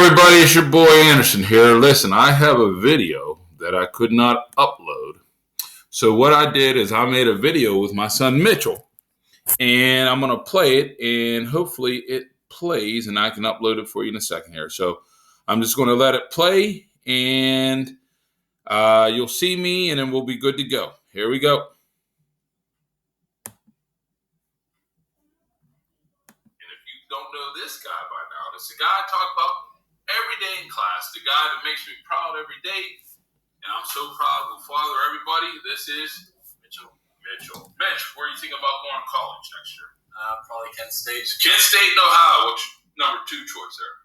everybody, it's your boy Anderson here. Listen, I have a video that I could not upload. So what I did is I made a video with my son Mitchell. And I'm going to play it, and hopefully it plays, and I can upload it for you in a second here. So I'm just going to let it play, and you'll see me, and then we'll be good to go. Here we go. And if you don't know this guy by now, it's the guy I talk about every day in class, the guy that makes me proud every day, and I'm so proud of the father of everybody. This is Mitchell. Mitch, where do you think about going to college next year? Probably Kent State. Kent State and Ohio. Which number 2 choice there?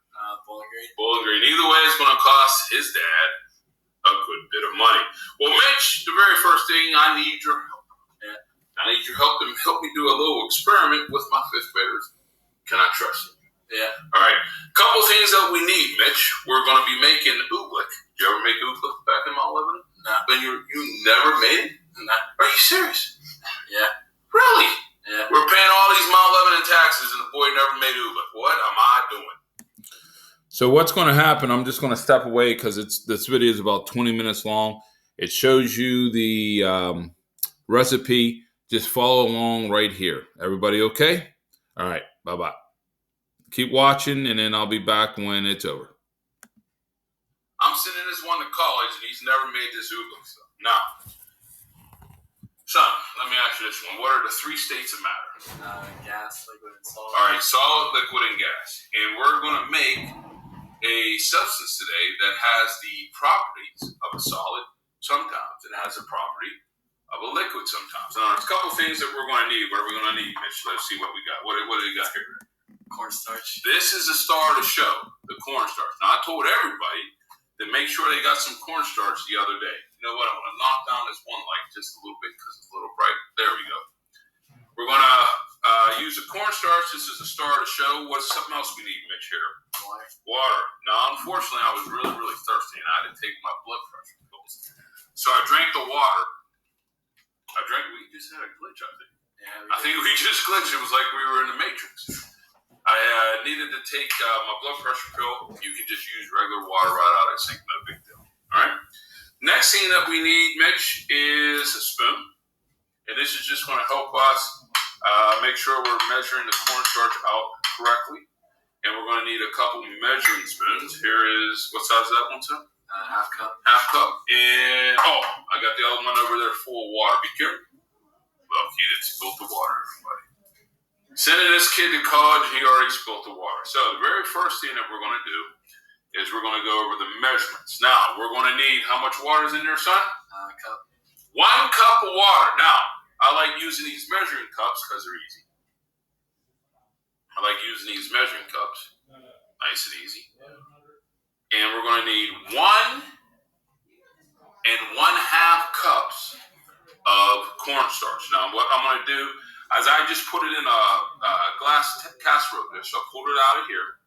Bowling Green. Bowling Green. Either way, it's going to cost his dad a good bit of money. Well, Mitch, the very first thing, I need your help. Yeah. I need your help to help me do a little experiment with my 5th graders. Can I trust you? Yeah. All right. Couple things that we need, Mitch. We're going to be making Oobleck. Did you ever make Oobleck back in Mount Lebanon? No. Then you never made it? No. Are you serious? Yeah. Really? Yeah. We're paying all these Mount Lebanon taxes, and the boy never made Oobleck. What am I doing? So what's going to happen, I'm just going to step away because this video is about 20 minutes long. It shows you the recipe. Just follow along right here. Everybody okay? All right. Bye-bye. Keep watching, and then I'll be back when it's over. I'm sending this one to college, and he's never made this Oobleck stuff. Now, son, let me ask you this one. What are the 3 states that matter? Gas, liquid, and solid. All right, solid, liquid, and gas. And we're going to make a substance today that has the properties of a solid sometimes. It has the property of a liquid sometimes. Now, there's a couple things that we're going to need. What are we going to need, Mitch? Let's see what we got. What do we got here? Cornstarch. This is the star of the show, the cornstarch. Now, I told everybody to make sure they got some cornstarch the other day. You know what? I'm going to knock down this one light just a little bit because it's a little bright. There we go. We're going to use the cornstarch. This is the star of the show. What's something else we need, Mitch, here? Water. Now, unfortunately, I was really, really thirsty, and I had to take my blood pressure pills. So I drank the water. We just had a glitch, I think. Yeah, I think we just glitched. It was like we were in the Matrix. I needed to take my blood pressure pill. You can just use regular water right out of the sink. No big deal. All right. Next thing that we need, Mitch, is a spoon. And this is just going to help us make sure we're measuring the cornstarch out correctly. And we're going to need a couple measuring spoons. Here is, what size is that one, son? Half cup. Half cup. And, I got the other one over there full of water. Be careful. Well, he didn't spill the water, everybody. Sending this kid to college, he already spilled the water. So the very first thing that we're going to do is we're going to go over the measurements. Now, we're going to need, how much water is in there, son? A cup. 1 cup of water. Now, I like using these measuring cups because they're easy. I like using these measuring cups. Nice and easy. And we're going to need 1 1/2 cups of cornstarch. Now, what I'm going to do, as I just put it in a glass casserole dish, so I pulled it out of here,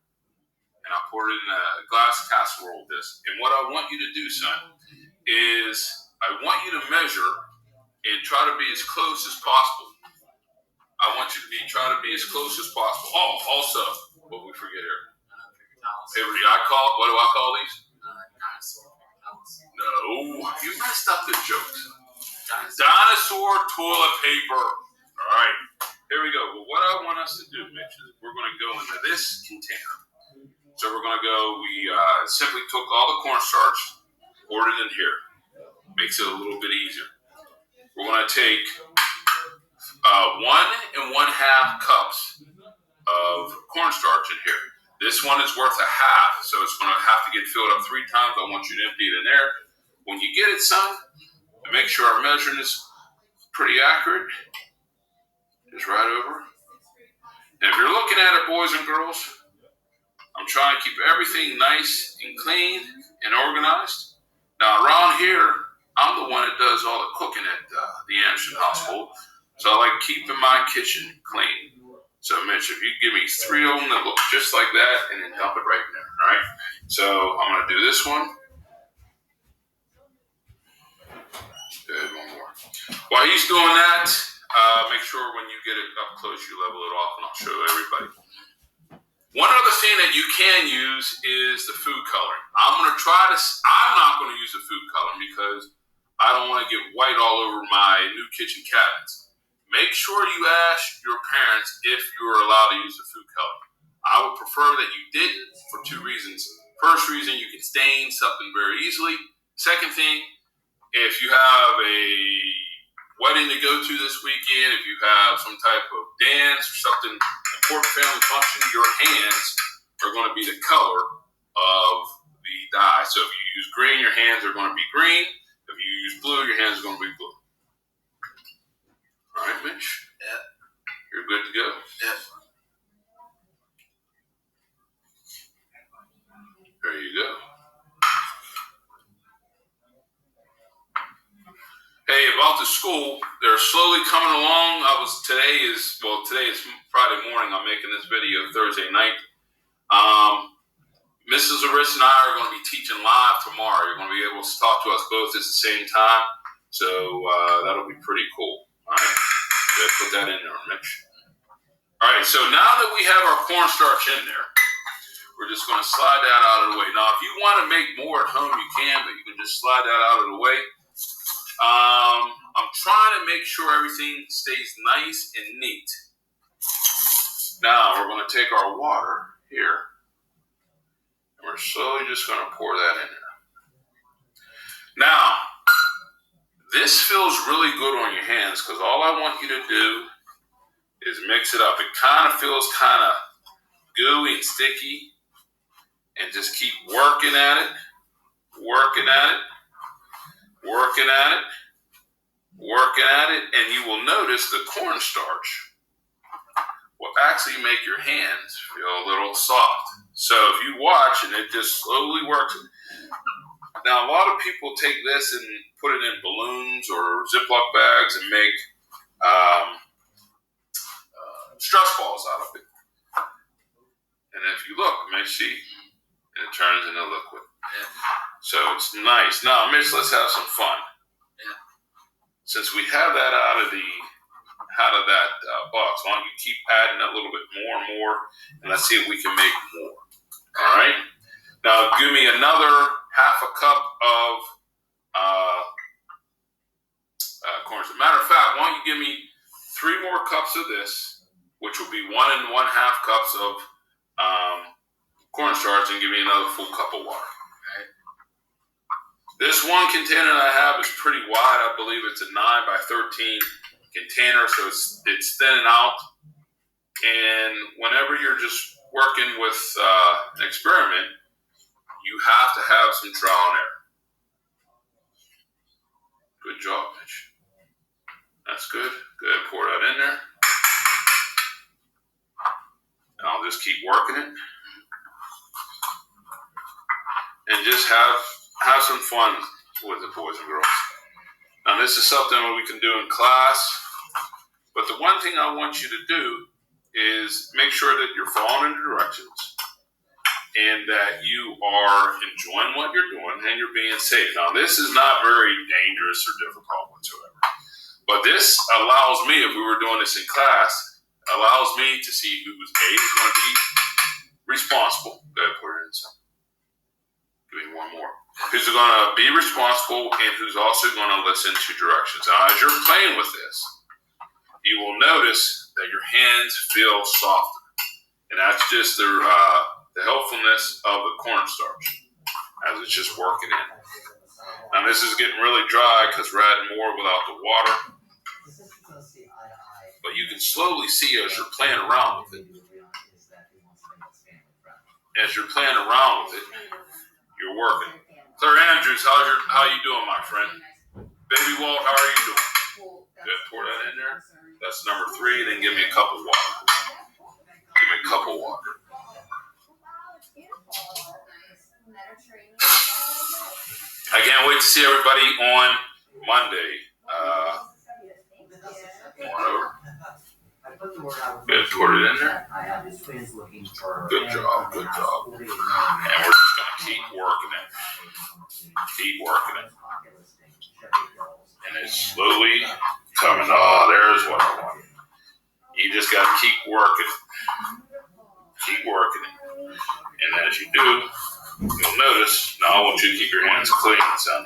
and I poured it in a glass casserole dish. And what I want you to do, son, is I want you to measure and try to be as close as possible. I want you to try to be as close as possible. Oh, also, what we forget here? What do I call these? Dinosaur towels. No, you messed up the jokes. Dinosaur toilet paper. All right, here we go. Well, what I want us to do, Mitch, is we're going to go into this container. So we're going to go, we simply took all the cornstarch, poured it in here. Makes it a little bit easier. We're going to take 1 1/2 cups of cornstarch in here. This one is worth a half, so it's going to have to get filled up 3 times. I want you to empty it in there. When you get it, son, make sure our measuring is pretty accurate. Just right over. And if you're looking at it, boys and girls, I'm trying to keep everything nice and clean and organized. Now, around here, I'm the one that does all the cooking at the Anderson household, so I like keeping my kitchen clean. So, Mitch, if you give me 3 of them that look just like that, and then dump it right in there, all right? So, I'm going to do this one. Good, one more. While he's doing that, make sure when you get it up close, you level it off, and I'll show everybody. One other thing that you can use is the food coloring. I'm not going to use the food coloring because I don't want to get white all over my new kitchen cabinets. Make sure you ask your parents if you're allowed to use the food coloring. I would prefer that you didn't for two reasons. First reason, you can stain something very easily. Second thing, if you have a wedding to go to this weekend, if you have some type of dance or something important family function, your hands are going to be the color of the dye. So if you use green, your hands are going to be green. If you use blue, your hands are going to be blue. All right, Mitch? Yeah. You're good to go? Yeah. There you go. Hey, about the school, they're slowly coming along. Today is Friday morning. I'm making this video Thursday night. Mrs. Aris and I are going to be teaching live tomorrow. You're going to be able to talk to us both at the same time. So that'll be pretty cool. All right. Good. Put that in there, Mitch. All right. So now that we have our cornstarch in there, we're just going to slide that out of the way. Now, if you want to make more at home, you can, but you can just slide that out of the way. I'm trying to make sure everything stays nice and neat. Now, we're going to take our water here, and we're slowly just going to pour that in there. Now, this feels really good on your hands because all I want you to do is mix it up. It kind of feels kind of gooey and sticky, and just keep working at it, working at it, working at it, working at it, and you will notice the cornstarch will actually make your hands feel a little soft. So if you watch and it just slowly works. Now, a lot of people take this and put it in balloons or Ziploc bags and make stress balls out of it. And if you look, you may see it turns into liquid. Yeah. So it's nice. Now, Mitch, let's have some fun. Yeah. Since we have that out of that box, why don't you keep adding a little bit more and more, and let's see if we can make more. All right. Now, give me another half a cup of corn. As a matter of fact, why don't you give me 3 more cups of this, which will be 1 1/2 cups of cornstarch, and give me another full cup of water. Right. This one container I have is pretty wide. I believe it's a 9 by 13 container, so it's thinning out. And whenever you're just working with an experiment, you have to have some trial and error. Good job, Mitch. That's good. Good. Pour that in there. And I'll just keep working it. And just have some fun with it, boys and girls. Now, this is something that we can do in class. But the one thing I want you to do is make sure that you're following the directions and that you are enjoying what you're doing and you're being safe. Now, this is not very dangerous or difficult whatsoever. But this allows me, if we were doing this in class, allows me to see who's going to be responsible. Go ahead, put it in some. Give me one more. Who's going to be responsible and who's also going to listen to directions. Now, as you're playing with this, you will notice that your hands feel softer. And that's just the helpfulness of the cornstarch as it's just working in. Now, this is getting really dry because we're adding more without the water. But you can slowly see as you're playing around with it. As you're playing around with it, you're working. Claire Andrews, how you doing, my friend? Baby Walt, how are you doing? Good. Pour that in there. That's number 3. Then give me a cup of water. Give me a cup of water. I can't wait to see everybody on Monday. Good. Pour it in there. Good job. Good job. And we're just going to keep working it. Keep working it. And it's slowly coming. Oh, there's what I want. You just got to keep working it. Keep working it. And as you do, You'll notice, now I want you to keep your hands clean, son.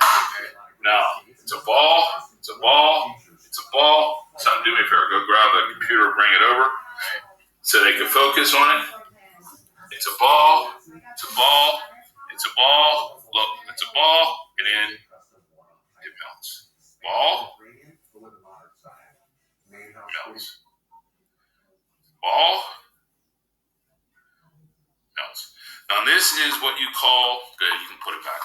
Now, it's a ball, it's a ball, it's a ball. Son, do me a favor, go grab the computer, bring it over so they can focus on it. It's a ball, it's a ball, it's a ball. Look, it's a ball, and then it melts. Ball, melts. Ball, melts. Now this is what you call, good, you can put it back.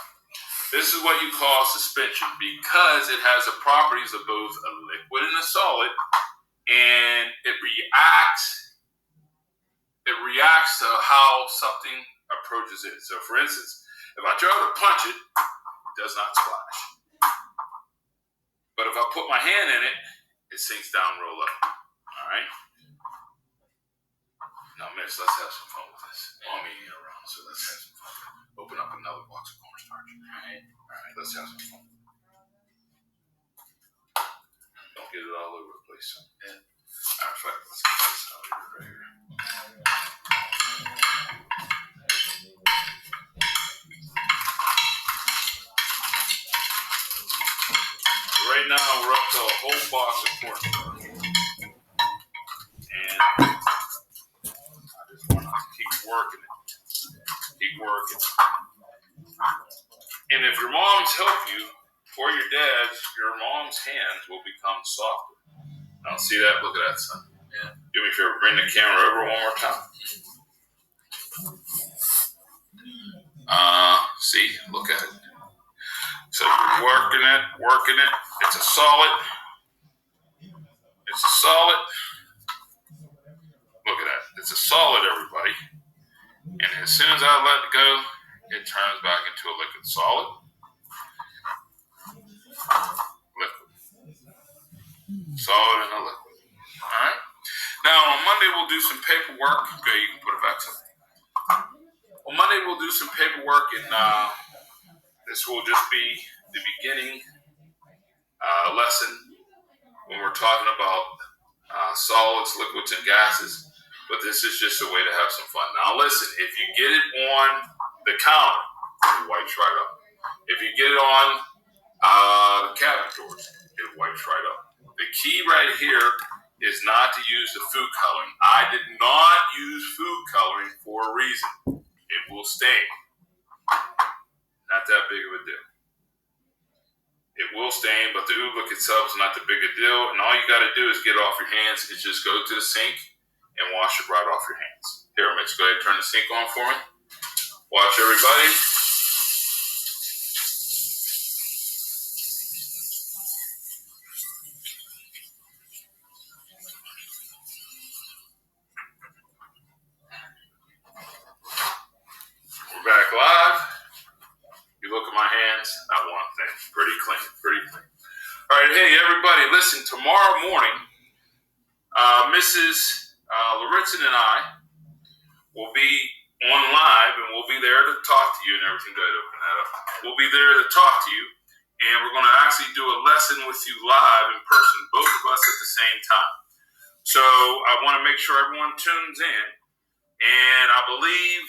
This is what you call suspension because it has the properties of both a liquid and a solid, and it reacts to how something approaches it. So for instance, if I try to punch it, it does not splash. But if I put my hand in it, it sinks down real low. All right? Now, Mitch, let's have some fun with this. Mommy ain't around, so let's have some fun. Open up another box of cornstarch. All right, let's have some fun. Don't get it all over the place. So. Yeah. All right, fine. Let's get this out of here right here. Right now, we're up to a whole box of cornstarch. And I just want to keep working it. Keep working. And if your moms help you, or your dad's, your mom's hands will become softer. Now, see that? Look at that, son. Yeah. Do me a favor, bring the camera over one more time. See? Look at it. So you're working it. It's a solid. It's a solid. Look at that. It's a solid, everybody. And as soon as I let it go, it turns back into a liquid solid. Liquid. Solid and a liquid. All right. Now, on Monday, we'll do some paperwork. Okay, you can put it back to me. On Monday, we'll do some paperwork, and this will just be the beginning lesson when we're talking about solids, liquids, and gases. But this is just a way to have some fun. Now, listen, if you get it on the counter, it wipes right up. If you get it on the cabinet doors, it wipes right up. The key right here is not to use the food coloring. I did not use food coloring for a reason. It will stain. Not that big of a deal. It will stain, but the Oobleck itself is not the big a deal. And all you got to do is get it off your hands. Is just go to the sink and wash it right off your hands. Here, Mitch, go ahead and turn the sink on for me. Watch everybody. We're back live. You look at my hands, not one thing. Pretty clean, pretty clean. All right, hey, everybody, listen, tomorrow morning, Mrs. Loritzen and I will be on live, and we'll be there to talk to you and everything. Go ahead, open that up. We'll be there to talk to you, and we're going to actually do a lesson with you live in person, both of us at the same time. So I want to make sure everyone tunes in, and I believe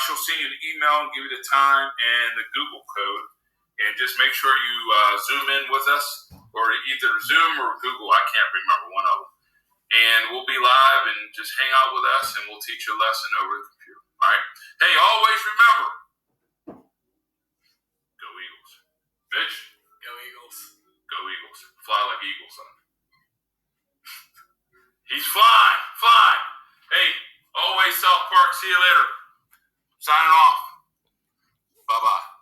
she'll send you an email and give you the time and the Google code, and just make sure you Zoom in with us, or either Zoom or Google. I can't remember, one of them. And we'll be live and just hang out with us, and we'll teach you a lesson over the computer. All right? Hey, always remember, go Eagles. Mitch? Go Eagles. Go Eagles. Fly like eagles, son. He's flying. Hey, always South Park. See you later. Signing off. Bye-bye.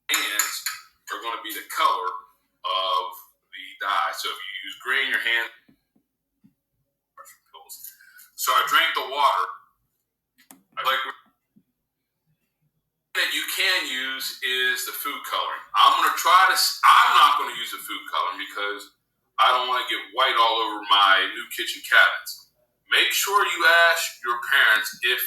Hands are going to be the color of the dye. So if you use green, your hand. So I drank the water. I like that you can use is the food coloring. I'm not going to use the food coloring because I don't want to get white all over my new kitchen cabinets. Make sure you ask your parents if